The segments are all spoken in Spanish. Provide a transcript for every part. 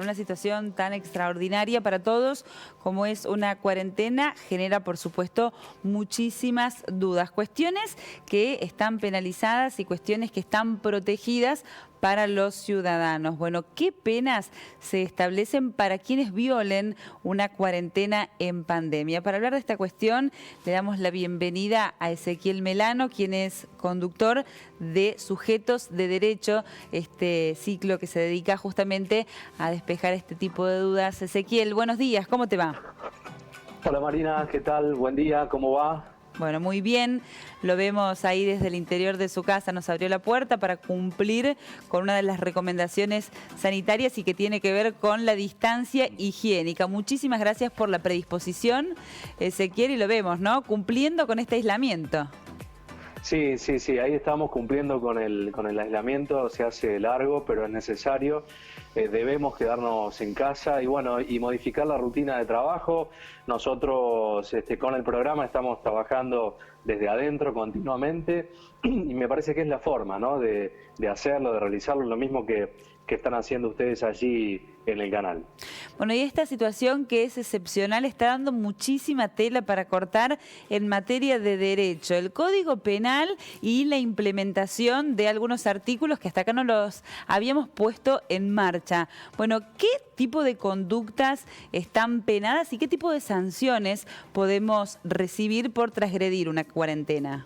una situación tan extraordinaria para todos como es una cuarentena, genera por supuesto muchísimas dudas. Cuestiones que están penalizadas y cuestiones que están protegidas para los ciudadanos. Bueno, ¿qué penas se establecen para quienes violen una cuarentena en pandemia? Para hablar de esta cuestión, le damos la bienvenida a Ezequiel Melano, quien es conductor de Sujetos de Derecho, este ciclo que se dedica justamente a despejar este tipo de dudas. Ezequiel, buenos días, ¿cómo te va? Hola Marina, ¿qué tal? Buen día, ¿cómo va? Bueno, muy bien, lo vemos ahí desde el interior de su casa, nos abrió la puerta para cumplir con una de las recomendaciones sanitarias y que tiene que ver con la distancia higiénica. Muchísimas gracias por la predisposición, Ezequiel, y lo vemos, ¿no? Cumpliendo con este aislamiento. Sí, ahí estamos cumpliendo con el aislamiento, se hace largo, pero es necesario. Debemos quedarnos en casa y bueno, y modificar la rutina de trabajo. Nosotros con el programa estamos trabajando desde adentro continuamente y me parece que es la forma, ¿no?, de hacerlo, de realizarlo, lo mismo que están haciendo ustedes allí en el canal. Bueno, y esta situación que es excepcional está dando muchísima tela para cortar en materia de derecho. El Código Penal y la implementación de algunos artículos que hasta acá no los habíamos puesto en marcha. Bueno, ¿qué tipo de conductas están penadas y qué tipo de sanciones podemos recibir por transgredir una cuarentena?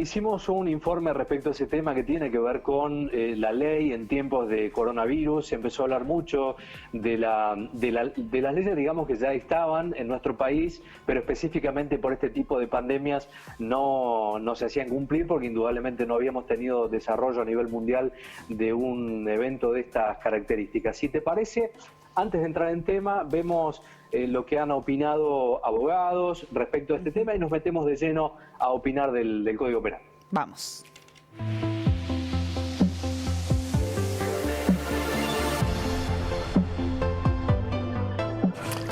Hicimos un informe respecto a ese tema que tiene que ver con la ley en tiempos de coronavirus. Se empezó a hablar mucho de las leyes, digamos, que ya estaban en nuestro país, pero específicamente por este tipo de pandemias no se hacían cumplir porque indudablemente no habíamos tenido desarrollo a nivel mundial de un evento de estas características. Si te parece, antes de entrar en tema, vemos lo que han opinado abogados respecto a este tema y nos metemos de lleno a opinar del Código Penal. Vamos.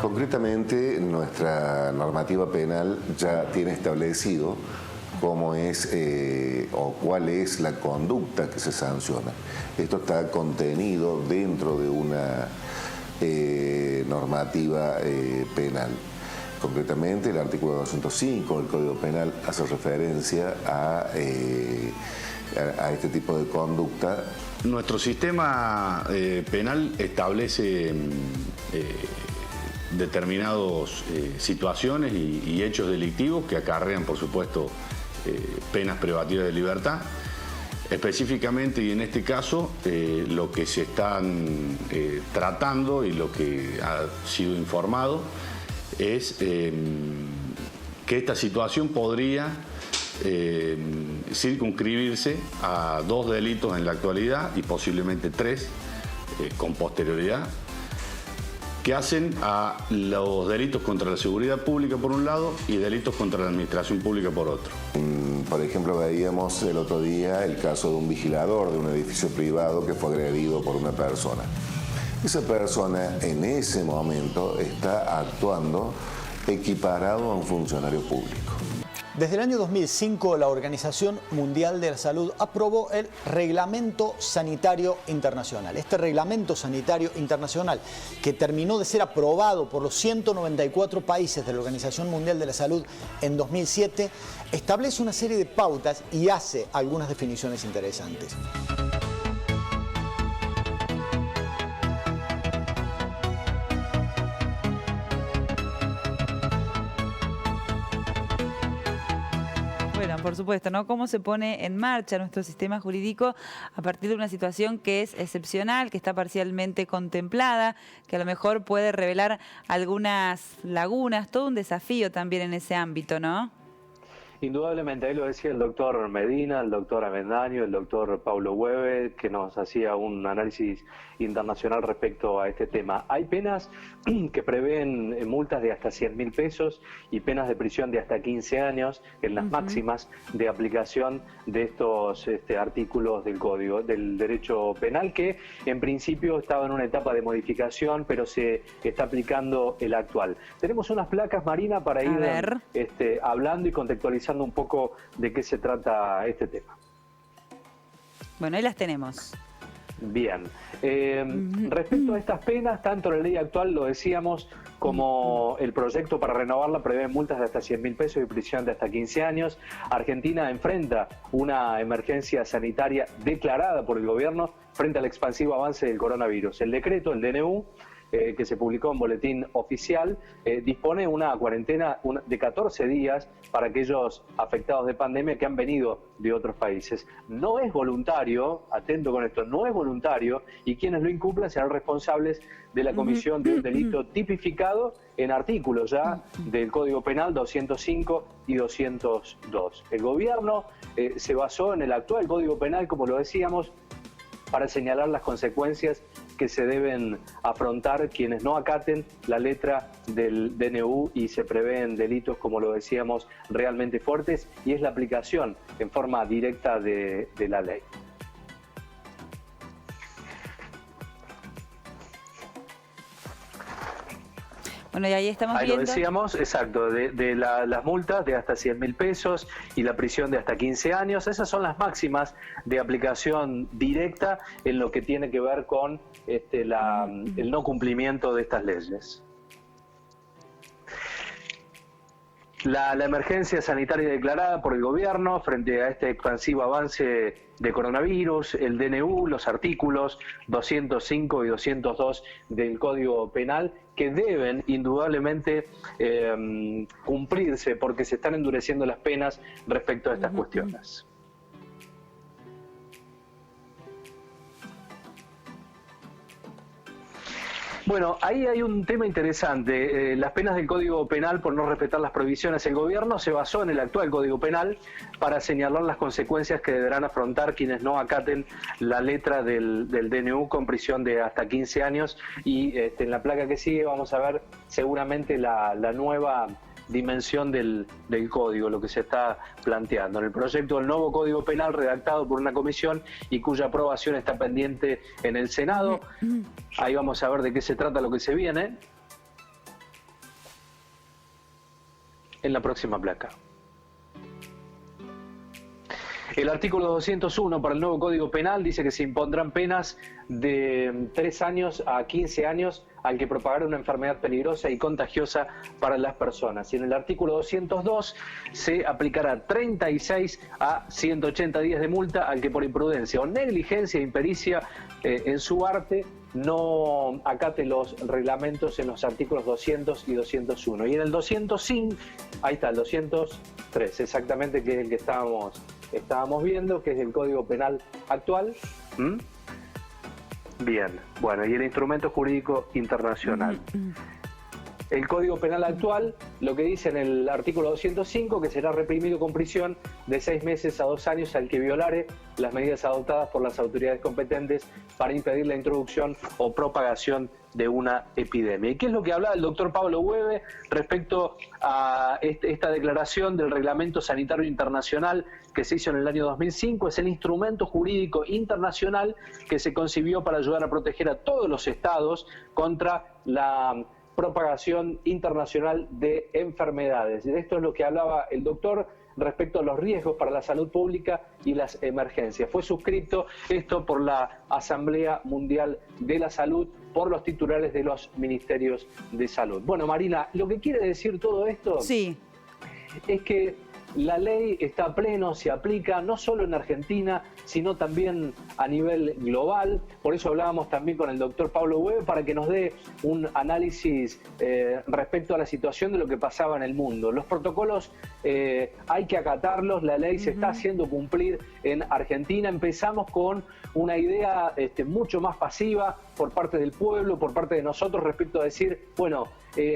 Concretamente, nuestra normativa penal ya tiene establecido cómo es o cuál es la conducta que se sanciona. Esto está contenido dentro de una normativa penal. Concretamente, el artículo 205 del Código Penal hace referencia a este tipo de conducta. Nuestro sistema penal establece determinadas situaciones y hechos delictivos que acarrean, por supuesto, penas privativas de libertad. Específicamente, y en este caso, lo que se están tratando y lo que ha sido informado es que esta situación podría circunscribirse a 2 delitos en la actualidad y posiblemente 3 con posterioridad, que hacen a los delitos contra la seguridad pública por un lado y delitos contra la administración pública por otro. Por ejemplo, veíamos el otro día el caso de un vigilador de un edificio privado que fue agredido por una persona. Esa persona en ese momento está actuando equiparado a un funcionario público. Desde el año 2005, la Organización Mundial de la Salud aprobó el Reglamento Sanitario Internacional. Este Reglamento Sanitario Internacional, que terminó de ser aprobado por los 194 países de la Organización Mundial de la Salud en 2007, establece una serie de pautas y hace algunas definiciones interesantes. Bueno, por supuesto, ¿no? Cómo se pone en marcha nuestro sistema jurídico a partir de una situación que es excepcional, que está parcialmente contemplada, que a lo mejor puede revelar algunas lagunas, todo un desafío también en ese ámbito, ¿no? Indudablemente, ahí lo decía el doctor Medina, el doctor Avendaño, el doctor Paulo Hueve, que nos hacía un análisis internacional respecto a este tema. Hay penas que prevén multas de hasta 100.000 pesos y penas de prisión de hasta 15 años en las máximas de aplicación de estos artículos del Código del Derecho Penal, que en principio estaba en una etapa de modificación, pero se está aplicando el actual. Tenemos unas placas, Marina, para ir hablando y contextualizando un poco de qué se trata este tema. Bueno, ahí las tenemos. Bien. Respecto a estas penas, tanto la ley actual, lo decíamos, como el proyecto para renovarla prevé multas de hasta 100.000 pesos y prisión de hasta 15 años. Argentina enfrenta una emergencia sanitaria declarada por el gobierno frente al expansivo avance del coronavirus. El decreto, el DNU, que se publicó en Boletín Oficial, dispone una cuarentena de 14 días para aquellos afectados de pandemia que han venido de otros países. No es voluntario, atento con esto, no es voluntario, y quienes lo incumplan serán responsables de la comisión de un delito tipificado en artículos ya del Código Penal 205 y 202. El gobierno se basó en el actual Código Penal, como lo decíamos, para señalar las consecuencias que se deben afrontar quienes no acaten la letra del DNU, y se prevén delitos, como lo decíamos, realmente fuertes, y es la aplicación en forma directa de la ley. Bueno, y ahí estamos ahí viendo... lo decíamos, exacto, de las multas de hasta 100.000 pesos y la prisión de hasta 15 años. Esas son las máximas de aplicación directa en lo que tiene que ver con el no cumplimiento de estas leyes. La emergencia sanitaria declarada por el gobierno frente a este expansivo avance de coronavirus, el DNU, los artículos 205 y 202 del Código Penal, que deben indudablemente cumplirse, porque se están endureciendo las penas respecto a estas cuestiones. Bueno, ahí hay un tema interesante. Las penas del Código Penal por no respetar las prohibiciones. El gobierno se basó en el actual Código Penal para señalar las consecuencias que deberán afrontar quienes no acaten la letra del DNU, con prisión de hasta 15 años. Y en la placa que sigue vamos a ver seguramente la nueva dimensión del código, lo que se está planteando. En el proyecto del nuevo Código Penal, redactado por una comisión y cuya aprobación está pendiente en el Senado. Ahí vamos a ver de qué se trata lo que se viene en la próxima placa. El artículo 201 para el nuevo Código Penal dice que se impondrán penas de 3 años a 15 años al que propagara una enfermedad peligrosa y contagiosa para las personas. Y en el artículo 202 se aplicará 36 a 180 días de multa al que por imprudencia o negligencia e impericia en su arte no acate los reglamentos en los artículos 200 y 201. Y en el 205, ahí está, el 203, exactamente, que es el que estábamos viendo, que es el Código Penal actual. Bien, bueno, y el instrumento jurídico internacional. El Código Penal actual, lo que dice en el artículo 205, que será reprimido con prisión de 6 meses a 2 años al que violare las medidas adoptadas por las autoridades competentes para impedir la introducción o propagación de una epidemia. ¿Y qué es lo que hablaba el doctor Pablo Hueve respecto a esta declaración del Reglamento Sanitario Internacional que se hizo en el año 2005? Es el instrumento jurídico internacional que se concibió para ayudar a proteger a todos los estados contra la propagación internacional de enfermedades. De esto es lo que hablaba el doctor respecto a los riesgos para la salud pública y las emergencias. Fue suscrito esto por la Asamblea Mundial de la Salud, por los titulares de los ministerios de salud. Bueno, Marina, lo que quiere decir todo esto es que la ley está a pleno, se aplica no solo en Argentina, sino también a nivel global. Por eso hablábamos también con el doctor Pablo Hueve para que nos dé un análisis respecto a la situación de lo que pasaba en el mundo. Los protocolos hay que acatarlos, la ley se está haciendo cumplir en Argentina. Empezamos con una idea mucho más pasiva por parte del pueblo, por parte de nosotros, respecto a decir, bueno,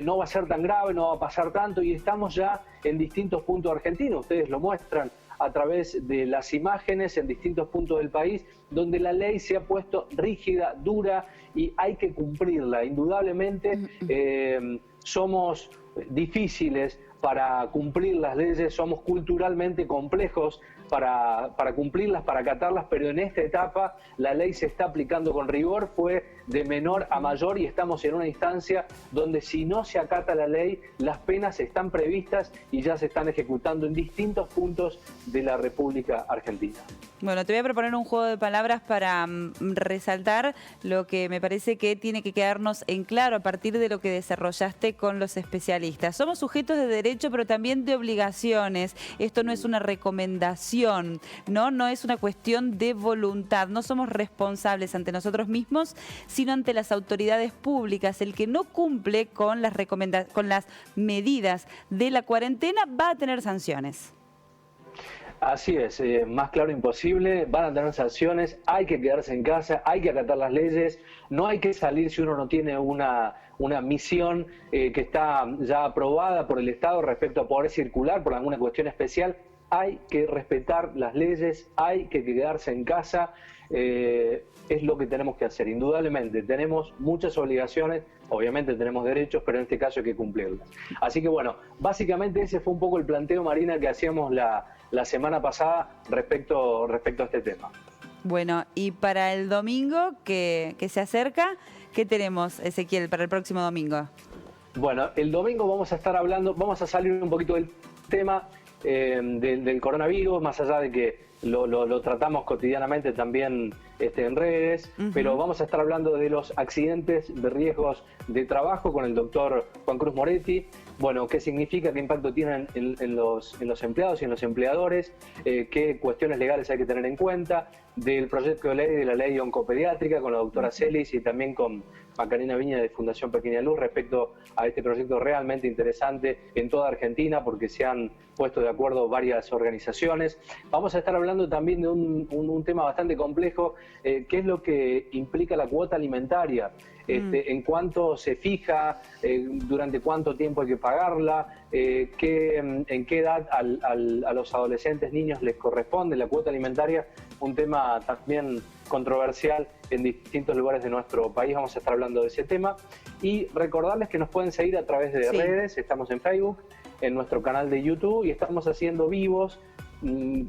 no va a ser tan grave, no va a pasar tanto, y estamos ya en distintos puntos de Argentina. Ustedes lo muestran a través de las imágenes en distintos puntos del país, donde la ley se ha puesto rígida, dura, y hay que cumplirla. Indudablemente somos difíciles para cumplir las leyes, somos culturalmente complejos para cumplirlas, para acatarlas, pero en esta etapa la ley se está aplicando con rigor, fue de menor a mayor, y estamos en una instancia donde si no se acata la ley, las penas están previstas y ya se están ejecutando en distintos puntos de la República Argentina. Bueno, te voy a proponer un juego de palabras para resaltar lo que me parece que tiene que quedarnos en claro a partir de lo que desarrollaste con los especialistas. Somos sujetos de derecho, pero también de obligaciones. Esto no es una recomendación, no es una cuestión de voluntad. No somos responsables ante nosotros mismos, sino ante las autoridades públicas. El que no cumple con las medidas de la cuarentena va a tener sanciones. Así es, más claro imposible, van a tener sanciones, hay que quedarse en casa, hay que acatar las leyes, no hay que salir si uno no tiene una misión que está ya aprobada por el Estado respecto a poder circular por alguna cuestión especial. Hay que respetar las leyes, hay que quedarse en casa, es lo que tenemos que hacer. Indudablemente tenemos muchas obligaciones, obviamente tenemos derechos, pero en este caso hay que cumplirlas. Así que bueno, básicamente ese fue un poco el planteo, Marina, que hacíamos la semana pasada respecto a este tema. Bueno, y para el domingo que se acerca, ¿qué tenemos, Ezequiel, para el próximo domingo? Bueno, el domingo vamos a estar hablando, vamos a salir un poquito del tema del coronavirus, más allá de que lo tratamos cotidianamente también en redes, pero vamos a estar hablando de los accidentes de riesgos de trabajo con el doctor Juan Cruz Moretti. Bueno, ¿qué significa? ¿Qué impacto tienen en los empleados y en los empleadores? ¿Qué cuestiones legales hay que tener en cuenta? Del proyecto de ley de la ley oncopediátrica con la doctora Celis y también con Macarena Viña de Fundación Pequeña Luz respecto a este proyecto realmente interesante en toda Argentina porque se han puesto de acuerdo varias organizaciones. Vamos a estar hablando también de un tema bastante complejo, que es lo que implica la cuota alimentaria. En cuánto se fija, durante cuánto tiempo hay que pagarla, en qué edad a los adolescentes, niños les corresponde la cuota alimentaria, un tema también controversial en distintos lugares de nuestro país. Vamos a estar hablando de ese tema y recordarles que nos pueden seguir a través de redes, estamos en Facebook, en nuestro canal de YouTube y estamos haciendo vivos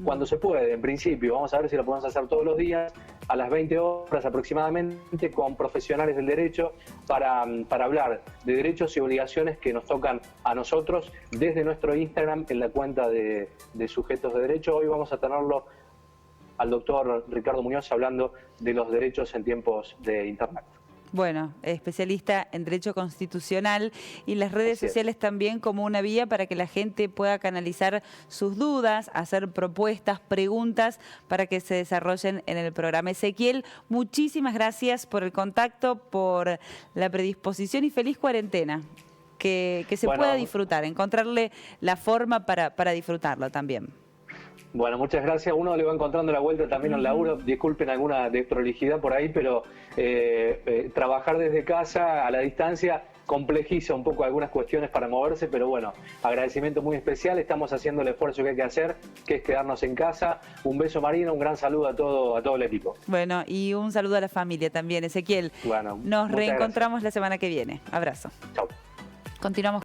cuando se puede, en principio. Vamos a ver si lo podemos hacer todos los días a las 20 horas aproximadamente con profesionales del derecho para hablar de derechos y obligaciones que nos tocan a nosotros desde nuestro Instagram en la cuenta de Sujetos de Derecho. Hoy vamos a tenerlo al doctor Ricardo Muñoz hablando de los derechos en tiempos de Internet. Bueno, especialista en Derecho Constitucional y las redes sociales también como una vía para que la gente pueda canalizar sus dudas, hacer propuestas, preguntas para que se desarrollen en el programa. Ezequiel, muchísimas gracias por el contacto, por la predisposición y feliz cuarentena. Que se pueda disfrutar, encontrarle la forma para disfrutarlo también. Bueno, muchas gracias. Uno le va encontrando la vuelta también al laburo. Disculpen alguna desprolijidad por ahí, pero trabajar desde casa a la distancia complejiza un poco algunas cuestiones para moverse, pero bueno, agradecimiento muy especial. Estamos haciendo el esfuerzo que hay que hacer, que es quedarnos en casa. Un beso, Marina, un gran saludo a todo el equipo. Bueno, y un saludo a la familia también, Ezequiel. Bueno, nos reencontramos la semana que viene. Abrazo. Chau. Continuamos.